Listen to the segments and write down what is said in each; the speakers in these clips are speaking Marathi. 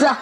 जा.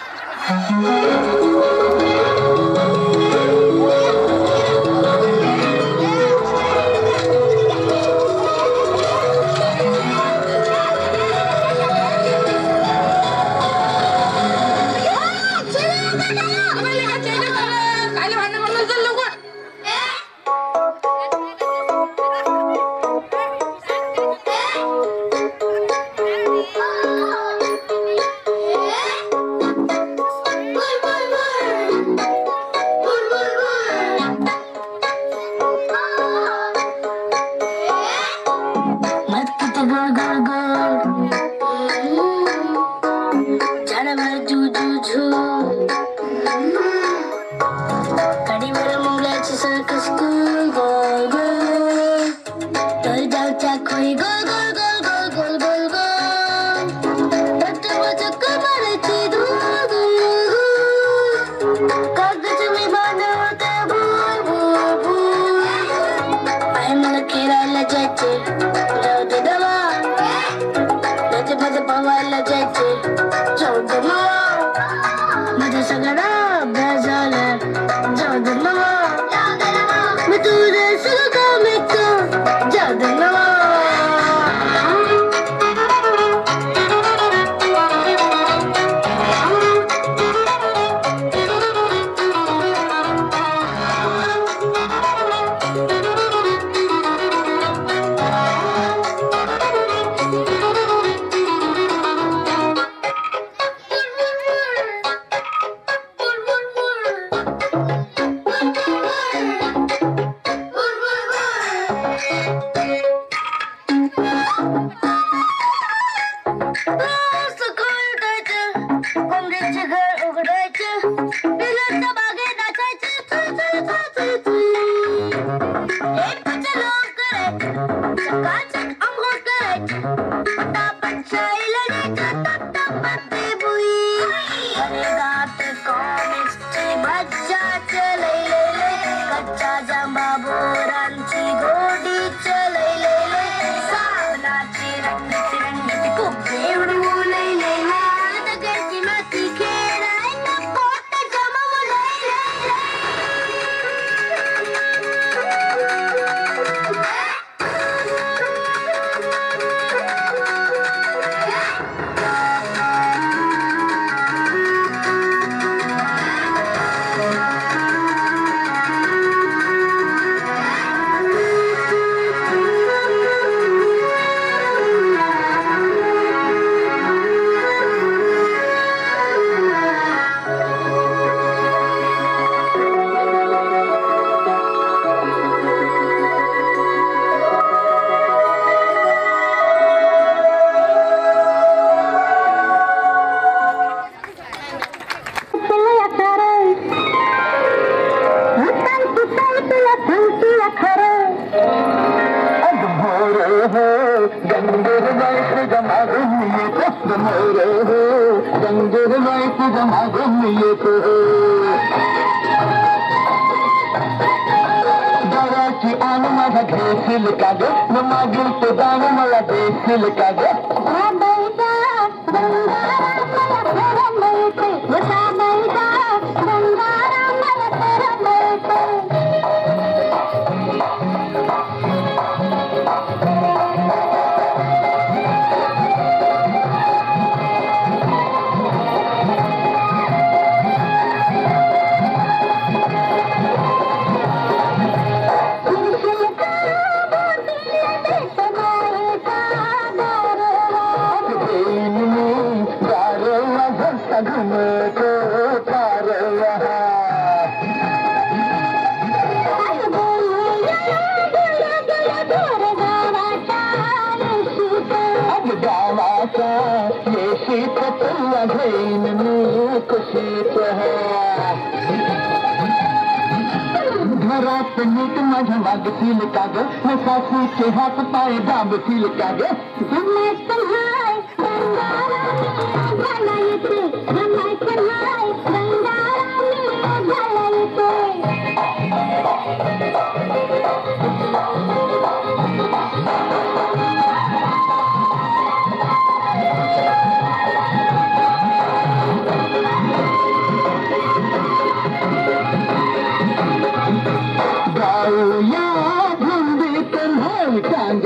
घरात नीट माझ्या मागतील का ग सासूचे हात पाय दाबतील का ग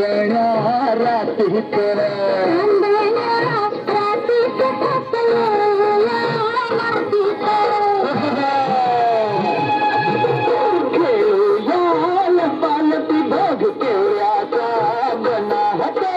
चांदण्या रातीत खेळूया पालती बघ केवळ्याचा बना होते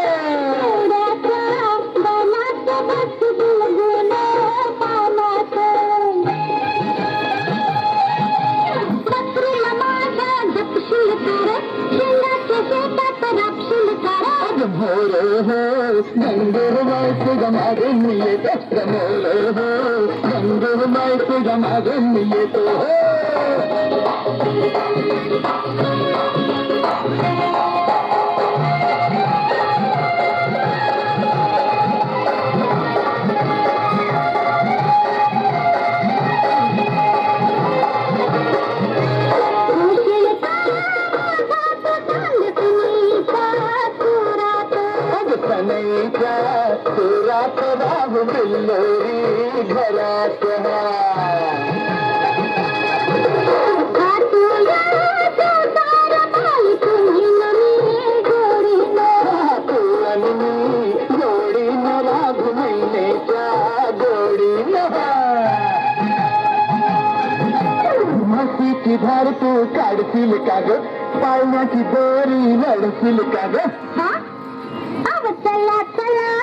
मोर हो गंगूर मायच गमागून येतो मोर हो गंगूर मायच गमागून येतो सुरात राव बिल्लोरी घरात गोडीन राग महिन्याच्या गोडीन म्हशीची धार तू काढशील का ग पाळण्याची दोरी लढशील का ग चला चला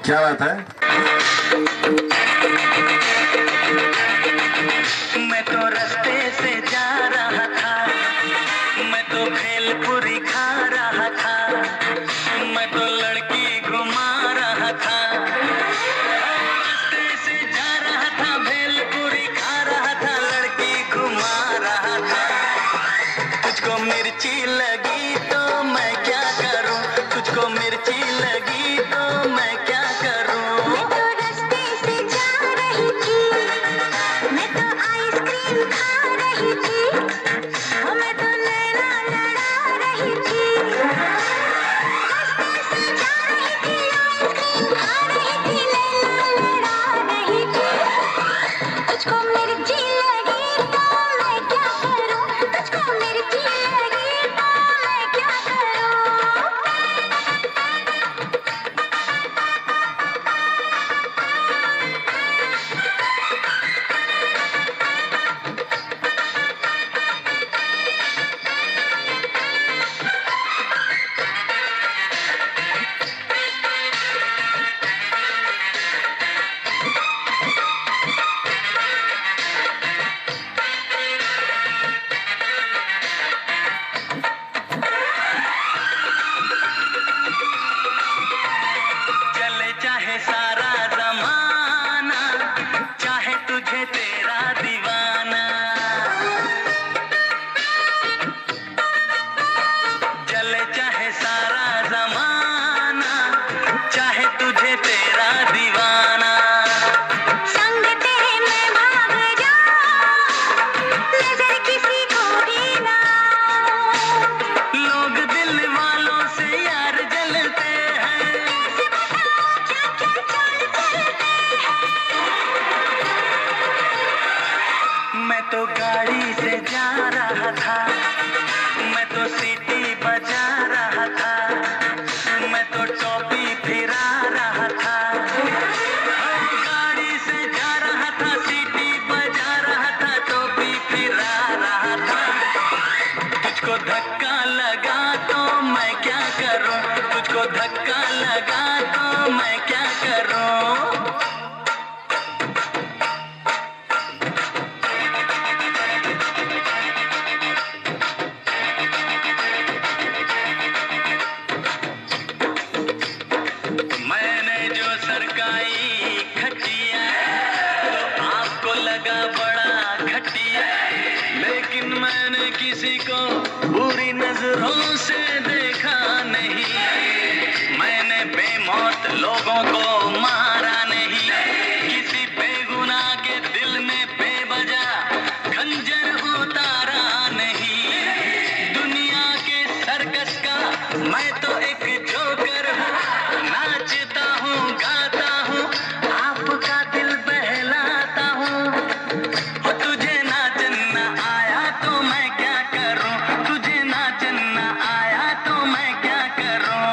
क्या बात है। मैं तो रास्ते से जा रहा था, मैं तो भेलपुरी खा रहा था, मैं तो लड़की घुमा रहा था। रास्ते से जा रहा था, भेलपुरी खा रहा था, लड़की घुमा रहा था। तुझको मिर्ची लगी तो मैं क्या करूं, तुझको मिर्ची लगी तो मैं क्या करूं। मैं तो रास्ते से जा रही थी, मैं तो आइसक्रीम खा रही थी, मैं तो लैला लड़ा रही थी। रास्ते से जा रही थी, आइसक्रीम खा रही थी, लैला लड़ा रही थी। तुझको मिर्ची लगी तो मैं क्या करूं, तुझको मिर्ची लगी तो मैं क्या करूं। चले चाहे सारा जमाना, चाहे तुझे तेरा दीवाना। चले चाहे सारा जमाना, चाहे तुझे तेरा दीवाना। संग तेरे मैं भाग जाऊं, नजर किसी को भी ना। लोग दिल वालों से यार जलते हैं, कैसे बताऊं क्या क्या चाल चलते हैं। मैं तो गाड़ी से जा रहा था, मैं तो सीटी बजा रहा था, मैं तो टोपी फिरा रहा था। गाड़ी से जा रहा था, सीटी बजा रहा था, टोपी फिरा रहा था। तुझको धक्का लगा तो मैं क्या करूं, तुझको धक्का लगा तो मैं क्या करूं। मैंने जो सरकाई खटिया तो आपको लगा बड़ा घटिया, लेकिन मैंने किसी को बुरी नजरों से देखा नहीं। मैंने बेमौत लोगों को मारा नहीं, किसी बेगुनाह के दिल में बेवजह खंजर उतारा नहीं। दुनिया के सर्कस का मैं तो एक जोकर हूँ, नाचता हूँ गाता हूँ, आपका दिल बहलाता हूँ। और तुझे नाचना आया तो मैं क्या करूँ, तुझे नाचना आया तो मैं क्या करूँ।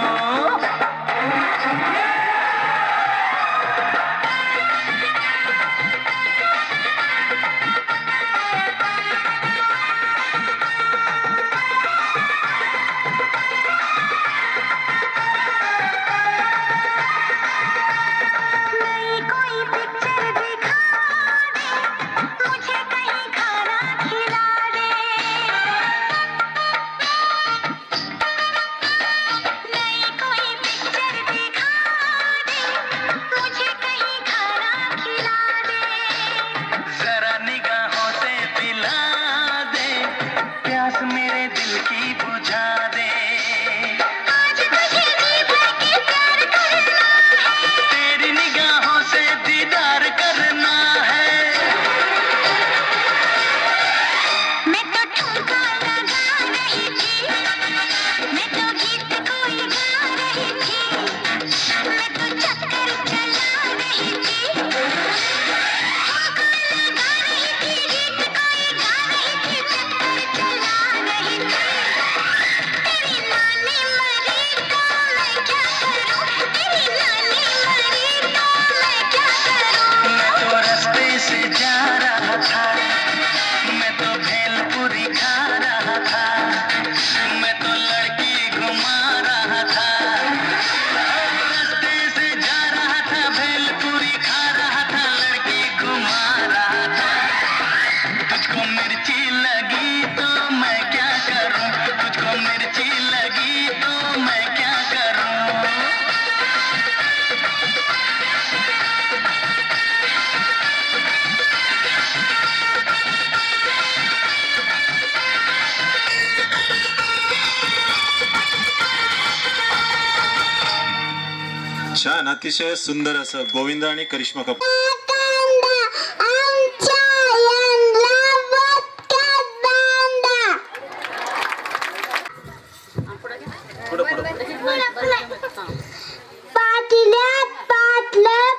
अतिशय सुंदर असं गोविंदा आणि करिश्मा कपूर.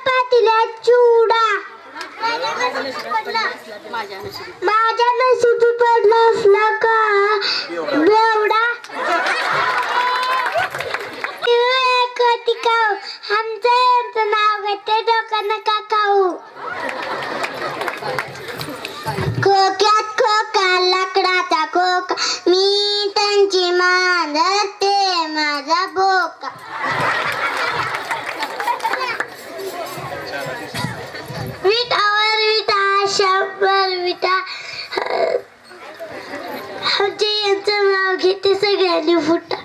पातिल्यात चुडा माझ्या नशिबी पडला असला का बेवडा आमचं नाव घेते डोकं नका खाऊ. खोक्यात खोका लाकडाचा खोका मी त्यांची मांजरते माझा बोका. विटावर विटा शंभर विटा यांचं नाव घेते सगळ्यांनी फुटा.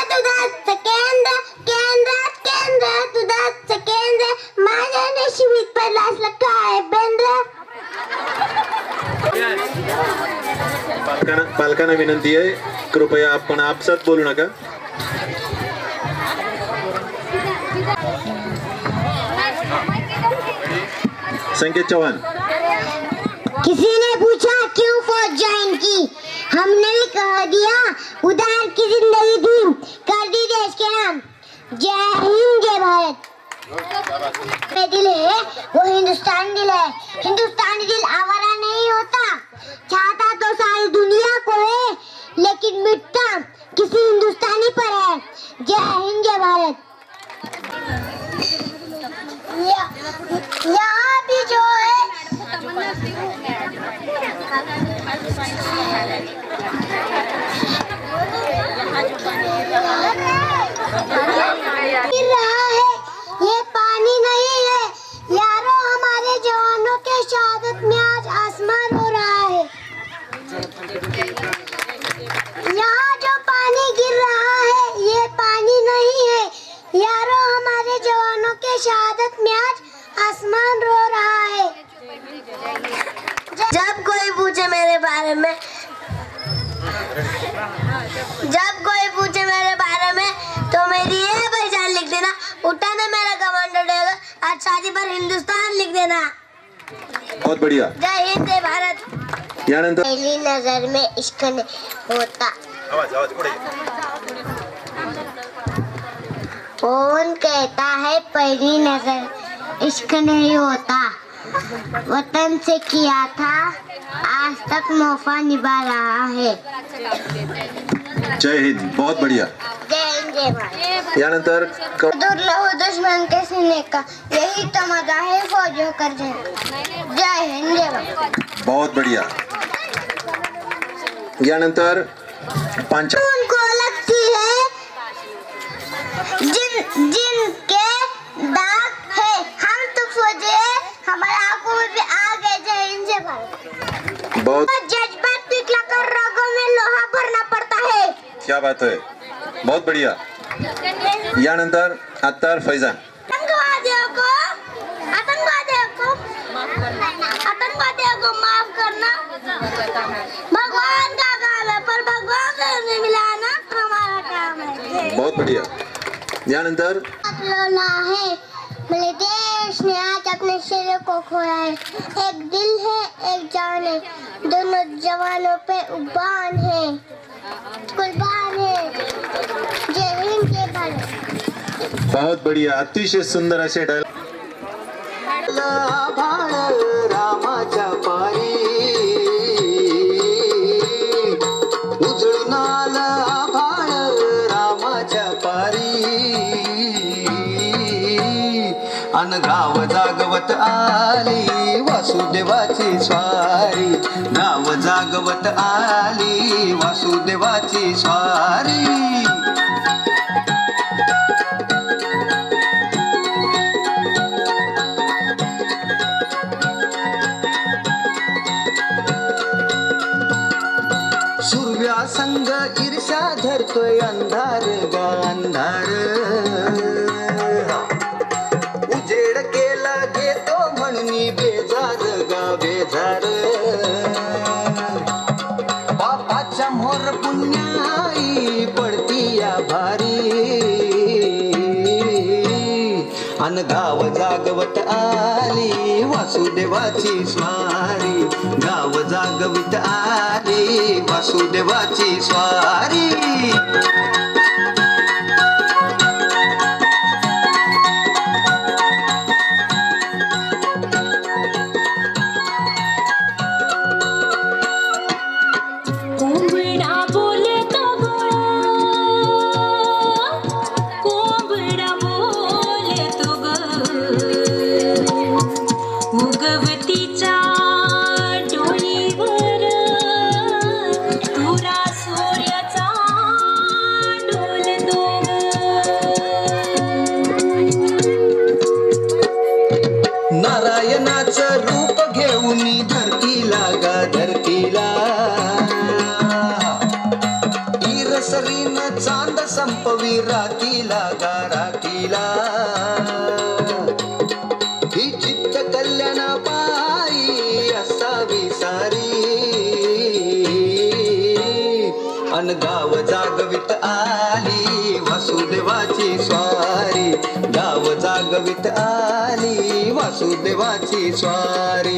दुधाचं केंद्र केंद्रात केंद्र दुधाचं केंद्र माझ्या नशिबीत पडला असलं काय बेंद्र. पालकांना विनंती आहे, कृपया आपण आपसात बोलू नका. संकेत चौहान. किसी ने पूछा क्यों फौज ज्वाइन की, हमने भी कह दिया उधार की जिंदगी दी कर दी देश के नाम. जय हिंद जय भारत. दिल है वो हिंदुस्तान दिल है, हिंदुस्तानी दिल आवारा नहीं होता, चाहता तो सारी दुनिया को है लेकिन मिटता किसी हिंदुस्तानी पर है. जय हिंद जय भारत. यहाँ भी जो है गिर रहा है ये पानी नहीं है यारों, हमारे जवानों के शहादत में आज आसमान हो रहा है. यहाँ जो पानी गिर रहा है ये पानी नहीं है यारों, हमारे जवानों के शहादत में आज आसमान रो रहा है. जब कोई पूछे मेरे बारे में तो मेरी ये पहचान लिख देना, उठाना मेरा कमांडो डेगा, आज शादी पर हिंदुस्तान लिख देना. बहुत बढ़िया. जय हिंद जय भारत. यानंतर पहली नजर में इश्क नहीं होता. कौन कहता है पहली नजर इश्क नहीं होता, वतन से किया था आज तक मोफा निभा रहा है. जय हिंद. बहुत बढ़िया. जय हिंद जय भारत. यानंतर दुर्लभ दुश्मन के सीने का यही तो मजा है फौजों कर जाए. जय हिंद जय भारत. बहुत बढ़िया. यानंतर पांचा उनको लगती है जिनके दाग है, हम तो फौजे हमारे आंखों में भी आ गए. जय हिंद जय भारत. बहुत जज्बात पिघलाकर रगों में लोहा भरना पड़ता है. क्या बात है. बहुत बढ़िया. यानंतर अत्तार फैजान. आतंकवादियों को माफ करना भगवान का काम है, पर भगवान से मिलाना हमारा काम है. बहुत बढ़िया. यानंतर रोना है मेरे देश ने आज अपने शेरों को खोया है. एक दिल है एक जान है, दोनों जवानों पे उबान है, कुर्बान है. जय हिंद जय भारत. बहुत बढ़िया. अतिशय सुंदर असे डायलॉग. रामाच्या पारी उजळून आला आभाळ रामाच्या पारी, अन गाव जागवत आली वासुदेवाची स्वारी, गाव जागवत आली वासुदेवाची स्वारी. सूर्या संग ईर्ष्या धरतोय अंधार गा अंधार, उजेड केला घेतो म्हणून बेजार गा बेजार. बापाच्या मोर पुण्याई पडती अन गाव जागवत आली वासुदेवाची स्वारी, गाव जागवित आली वासुदेवाची स्वारी. नारायणाचं रूप घेऊन धरतीला गा धरतीला, ईरसरीन चांद संपवी रातीला गा रातीला. ही चित्त कल्याणा पायी असावी सारी, अन गाव जागवित आली वासुदेवाची स्वारी, गाव जागवित आली वासुदेवाची स्वारी.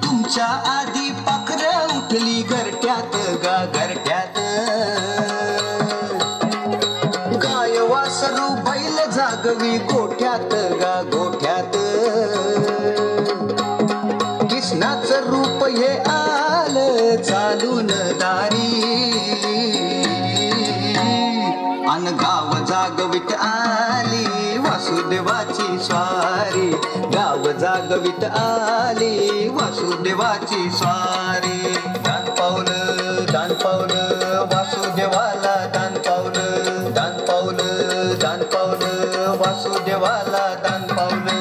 तुमच्या आधी पाखरं उठली घरट्यात गा घरट्यात, गाय वासरू बैल जागवी गोठ्यात गा गोठ्यात. कृष्णाचं रूप हे आलं चालून दारी, अन गाव जागवित आली वासुदेवाची स्वारी, गाव जागवित आली वासुदेवाची स्वारी. दान पावलं वासुदेवाला दान पावलं, दान पावलं वासुदेवाला दान पावलं.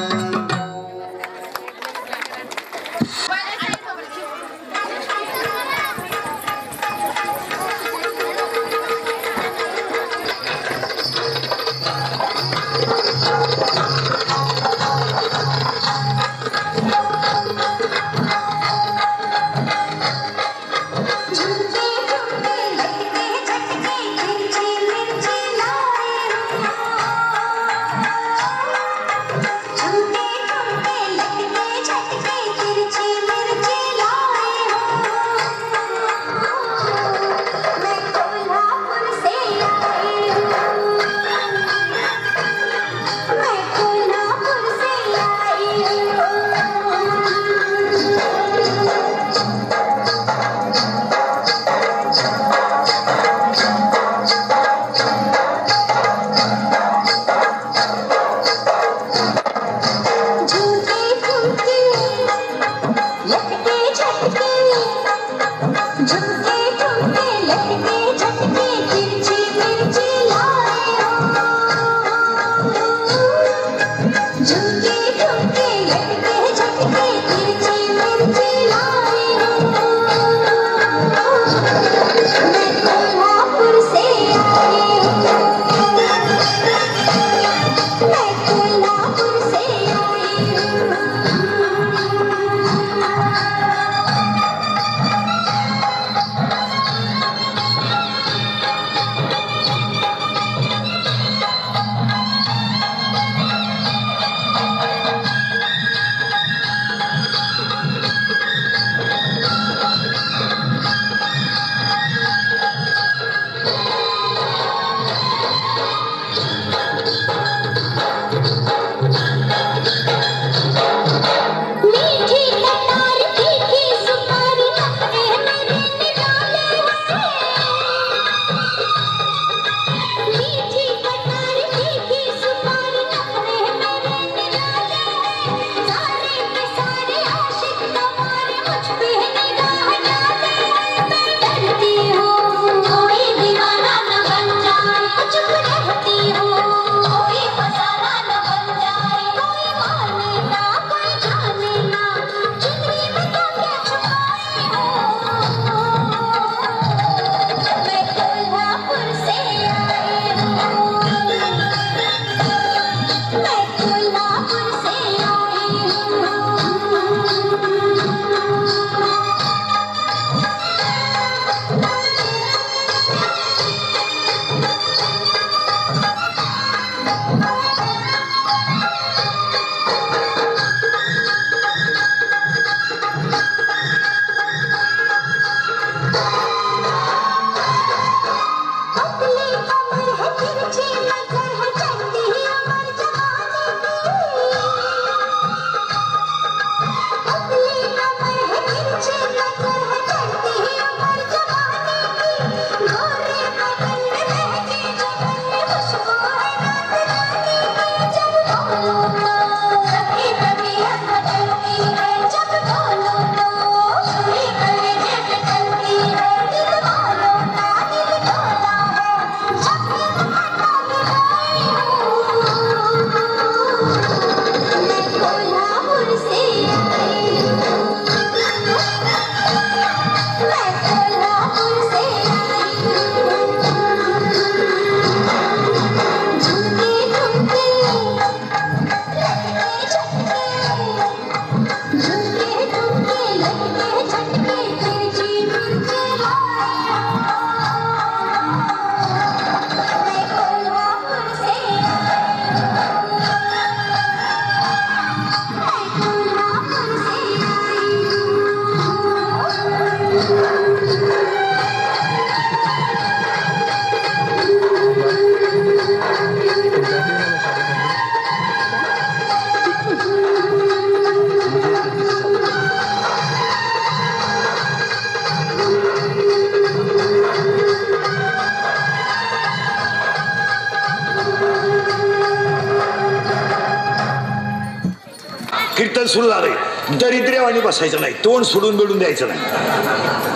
कीर्तन सुरू झालंय, दरिद्र्यवाणी बसायचं नाही, तोंड सोडून बिडून द्यायचं नाही,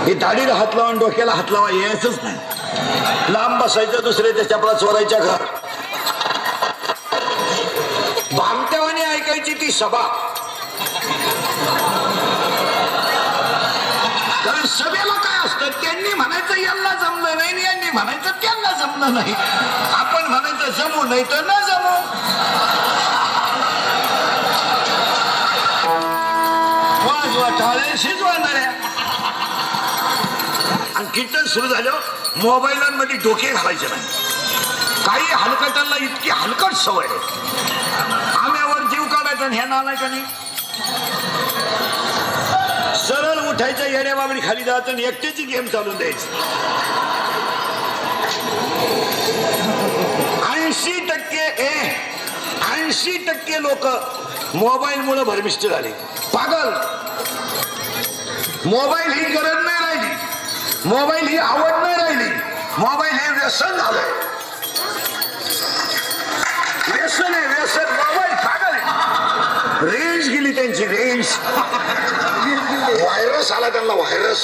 हे दाढीला हात लावा डोक्याला हात लावा यायचंच नाही, लांब बसायचं, दुसऱ्याच्या चपला चोरायच्या घर, भामट्यावाणी ऐकायची ती सभा. कारण सभेला काय असतं, त्यांनी म्हणायचं यांना जमलं नाही, यांनी म्हणायचं त्यांना जमलं नाही, आपण म्हणायचं जमू नाही तर न जमू. वाजवा टाळे शिजवाणाऱ्या. आणि कीर्तन सुरू झालं मोबाईलमध्ये डोके घालायचे नाही. काही हलकटांना इतकी हलकट सवय आम्यावर जीव काढायचा ह्या नालायकाने. सरळ उठायचं, येड्या बाबडी खाली जायचं आणि एकट्याची गेम चालून द्यायची. 80% लोक मोबाईल मुळे भरमिष्ट झाले, पागल. मोबाईल ही गरज नाही राहिली, मोबाईल ही आवड नाही राहिली, मोबाईल हे व्यसन झालंय. व्यसन आहे व्यसन, मोबाईल पागल आहे. रेंज गेली त्यांची, रेंज. व्हायरस आला त्यांना, व्हायरस.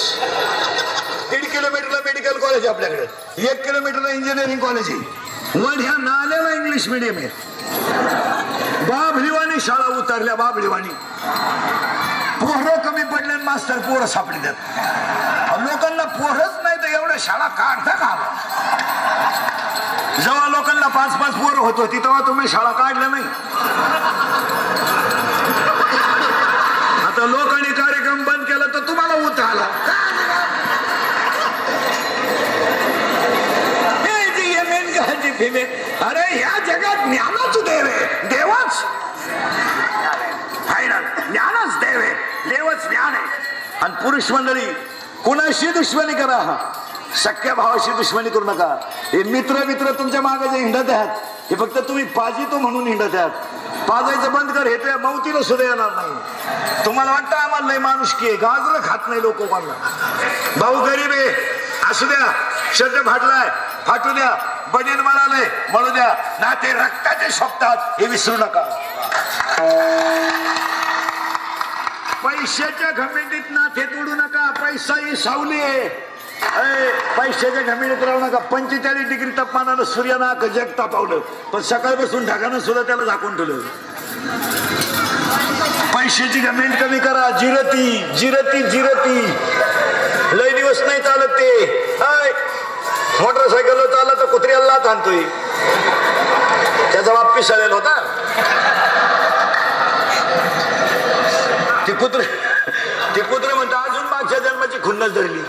1.5 किलोमीटरला मेडिकल कॉलेज आहे आपल्याकडे, 1 किलोमीटरला इंजिनिअरिंग कॉलेज आहे, वर ह्या नाल्याला इंग्लिश मिडियम आहे. बाबळीवाणी शाळा उतरल्या, बाबळीवाणी. पोरं कमी पडले, मास्तर पोरं सापडी देत. लोकांना पोरच नाही तर एवढ्या शाळा काढता का? जेव्हा लोकांना 5-5 पोरं होत होती तेव्हा तुम्ही शाळा काढल्या नाही. आता लोकांनी कार्यक्रम बंद केला तर तुम्हाला उत आला. अरे या जगात ज्ञानाच देव आहे, देवच ज्ञानच देव आहे, देवच ज्ञान आहे. आणि पुरुष मंडळी कुणाशी दुश्मनी करा, सख्या भावाशी दुश्मनी करू नका. हे मित्र तुमच्या मागे जे हिंडत आहेत, हे फक्त तुम्ही पाजितो म्हणून हिंडत आहात. पाजायचं बंद कर, हे तुझ्या मौतीला सुद्धा येणार नाही. तुम्हाला वाटतं आम्हाला लय माणुसकी आहे, गाजरं खात नाही लोक. भाऊ गरीब आहे असू द्या, शर्ट फाटलाय फाटू द्या, बनीन म्हणाले म्हणू द्या, नाते रक्ताचे शोभतात हे विसरू नका. पैशाच्या घमेंडीत नाते तोडू नका, पैसा ही सावली आहे. पैशाच्या घमेंडीत राहू नका. 45 डिग्री तापमानानं सूर्यानं जग तापवलं, पण सकाळपासून ढगानं सुद्धा त्याला झाकून ठेवलं. पैशाची घमेंड कमी करा. जिरती जिरती जिरती लय दिवस नाही चालत ते. मोटरसायकल चालला तर कुत्र्याला आणतोय, त्याचा बाप पिसाळलेला होता. ते कुत्र म्हणतं अजून मागच्या जन्माची खुन्नस धरली.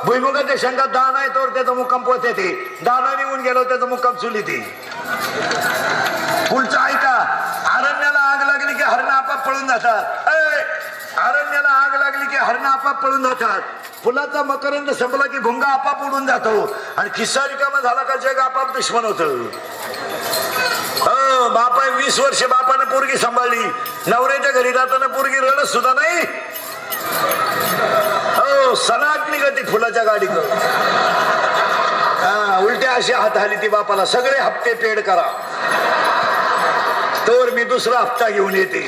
भुईमुगाच्या शेंगात दाण आहे तर त्याचा मुक्काम पोचते, ते दाणा निघून गेलो त्याचा मुक्काम चुली. ते पुढचं ऐका. अरण्याला आग लागली की हरणं आपाप पळून जातात. अरण्याला आग लागली की हरणं आपाप पळून जातात. फुलाचा मकरंद संपला की भुंगा आपाप उडून जातो, आणि खिस्सा रिकामा झाला का जग आपाप दुश्मन होत. बापा 20 वर्ष बापाने पोरगी सांभाळली, नवऱ्याच्या घरी जाताना पोरगी रडत सुद्धा नाही. सनाट निघती फुलाच्या गाडीत. उलट्या अशी हात आली ती बापाला, सगळे हप्ते पेड करा तर मी दुसरा हप्ता घेऊन येते.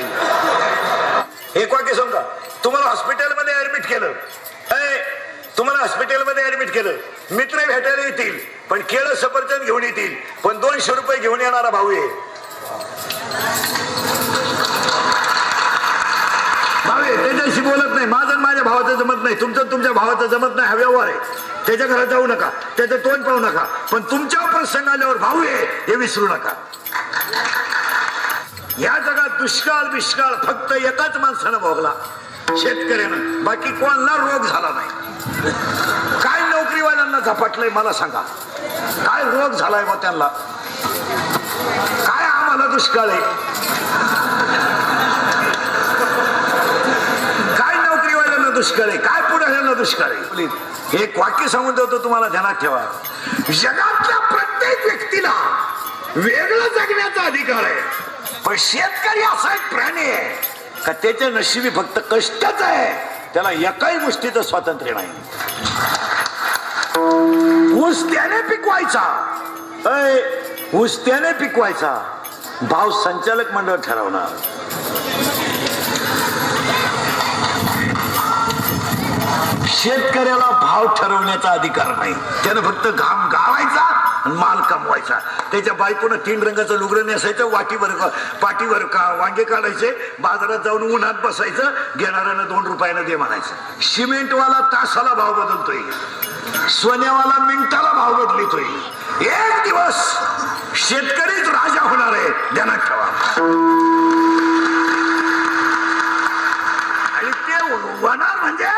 एक वाक्य सांगा. तुम्हाला हॉस्पिटलमध्ये ऍडमिट केलं, तुम्हाला हॉस्पिटलमध्ये ऍडमिट केलं, मित्र भेटायला येतील पण केळं सफरचंद घेऊन येतील, पण 200 रुपये घेऊन येणारा भाऊ आहे. त्याच्याशी बोलत नाही. माझं माझ्या भावाचं जमत नाही, तुमचं तुमच्या भावाचं जमत नाही, हा व्यवहार आहे. त्याच्या घरात जाऊ नका, त्याचं तोंड पाहू नका, पण तुमच्या प्रसंग आल्यावर भाऊ आहे हे विसरू नका. या जगात दुष्काळ बिष्काळ फक्त एकाच माणसानं भोगला, शेतकऱ्यानं. बाकी कोणाला रोग झाला नाही. काय नोकरीवाल्यांना झपाटलंय मला सांगा, काय रोग झालाय मग त्यांना? काय आम्हाला दुष्काळ आहे? काय नोकरीवाल्यांना दुष्काळ आहे? काय पुढाऱ्यांना दुष्काळ आहे? एक वाक्य सांगून देतो तुम्हाला, ध्यानात ठेवा. जगातल्या प्रत्येक व्यक्तीला वेगळं जगण्याचा अधिकार आहे, पण शेतकरी असा एक प्राणी आहे का त्याच्या नशिबी फक्त कष्टच आहे, त्याला एकाही गोष्टीचं स्वातंत्र्य नाही. ऊस त्याने पिकवायचा, ऊस त्याने पिकवायचा, भाव संचालक मंडळ ठरवणार. शेतकऱ्याला भाव ठरवण्याचा अधिकार नाही. त्यानं फक्त घाम गावायचा आणि माल कमवायचा. त्याच्या बायकोनं 3 रंगाचं लुगडं नेसायचं, पाठीवर का वांगे काढायचे, बाजारात जाऊन उन्हात बसायचं, घेणाऱ्यानं 2 रुपयानं दे म्हणायचं. सिमेंटवाला तासाला भाव बदलतोय, सोन्यावाला मिनिटाला भाव बदलितोय. एक दिवस शेतकरीच राजा होणार आहे, ध्यानात ठेवा. आणि ते होणार म्हणजे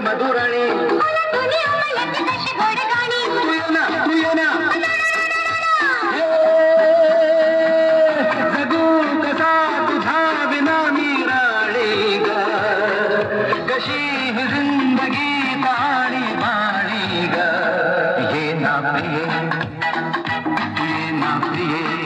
मधुराणी तू ये ना तू ये ना जगू कसा तुझा विना मी राणी ग कशी ही जिंदगी पाणी पाणी ग ये ना प्रिये ये ना प्रिये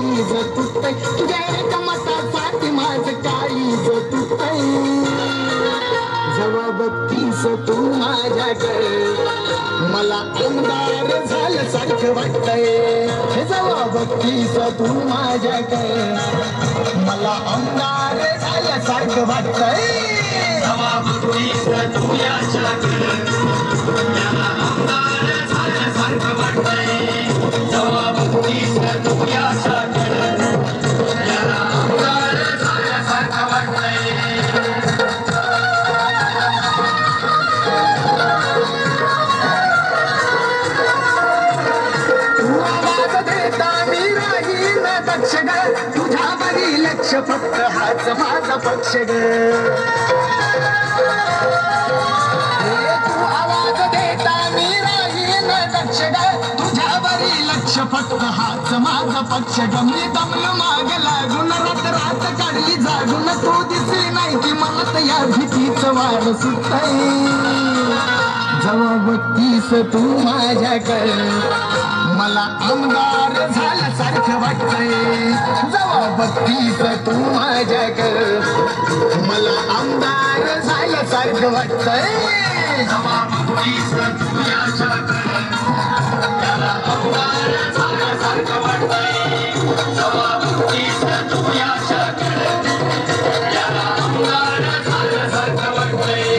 तुझ्या एका मतासाठी माझं काळीज तुटतंय जेव्हा बघतीस तू माझ्याकडे मला अंधार झाल्यासारखं वाटतंय जेव्हा बघतीस तू माझ्याकडे मला अंधार झाल्यासारखं वाटतंय जेव्हा बघतीस तू याच्याकडे मला अंधार झाल्यासारखं वाटतंय जेव्हा बघतीस तू याच्याकडे तुझ्या बरी लक्ष फक्त हाच माझा पक्ष ग तू आवाज देता मी राहीन दक्ष ग तुझ्या बरी लक्ष फक्त हाच माझा पक्ष ग मी दमलं माग लागून रात काढली जागून तू दिसली नाही की मला तर या भीतीचं वार सुटतंय जेव्हा बघतीस तू माझ्याकडे मला अंगार झाल्यासारखं वाटतंय जेव्हा बघतीस तू माझ्याकडे मला अंगार झाल्यासारखं वाटतंय जेव्हा बघतीस तू याच्याकडे मला अंगार झाल्यासारखं वाटतंय जेव्हा बघतीस तू याच्याकडे मला अंगार झाल्यासारखं वाटतंय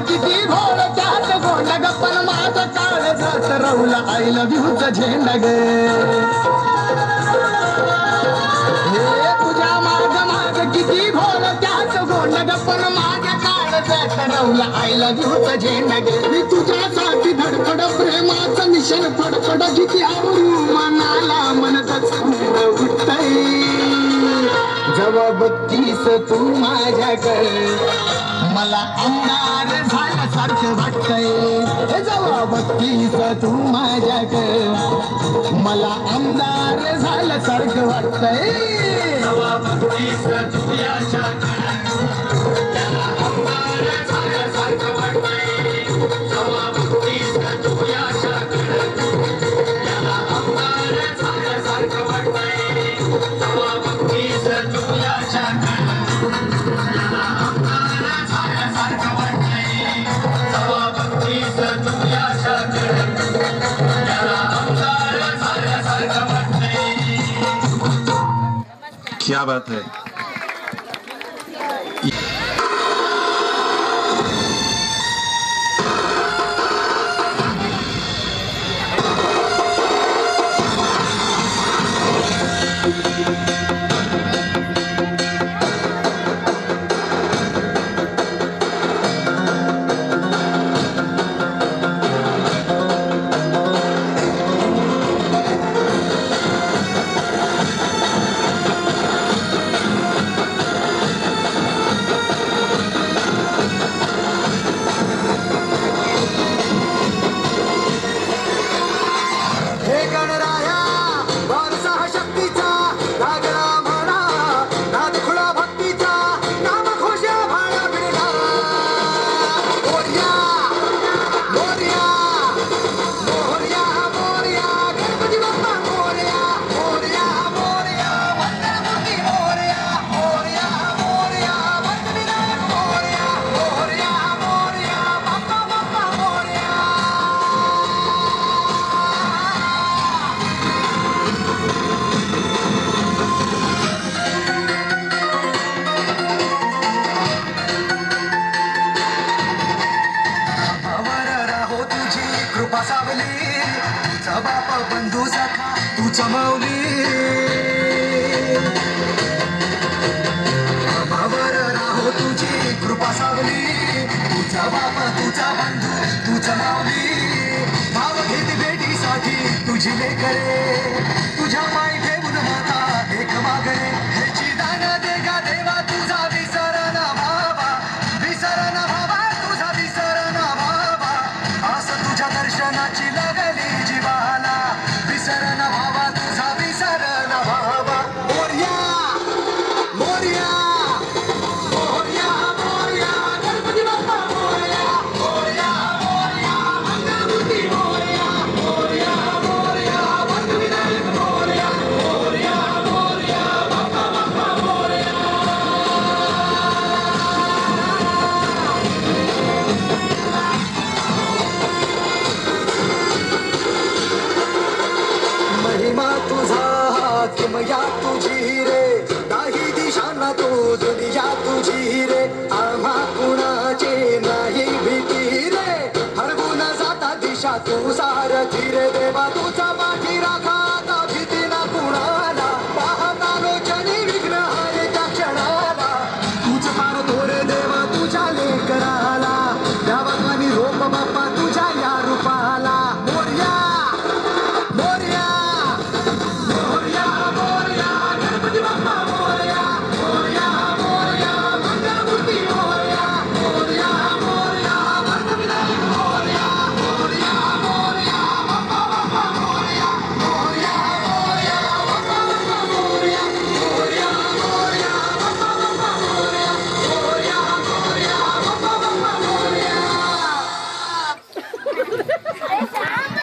किती घोड त्यात गोंड ग पण माझं काळ जात रवला आय लव्ह यूचा झेंडा ग हे तुझ्या माग माग किती घोड त्यात गोंड ग पण माझ्या काळ जात रवला आय लव्ह यूचा झेंडा ग मी तुझ्यासाठी धडपड प्रेमाचं निशाण फडफड किती आवरू मनाला मनतच उठतंय जेव्हा बघतीस तू माझ्याकडे मला आमदार झाल्यासारखं वाटतंय हे जेव्हा बघतीस तू माझ्याकडे मला आमदार झाल्यासारखं वाटतंय जेव्हा बघतीस तू याच्याकडे त्याला आमदार झाल्यासारखं वाटतंय जेव्हा बघतीस तू याच्याकडे त्याला आमदार झाल्यासारखं वाटतंय जेव्हा बघतीस तू याच्याकडे क्या बात है. बंधू सखा तू चमव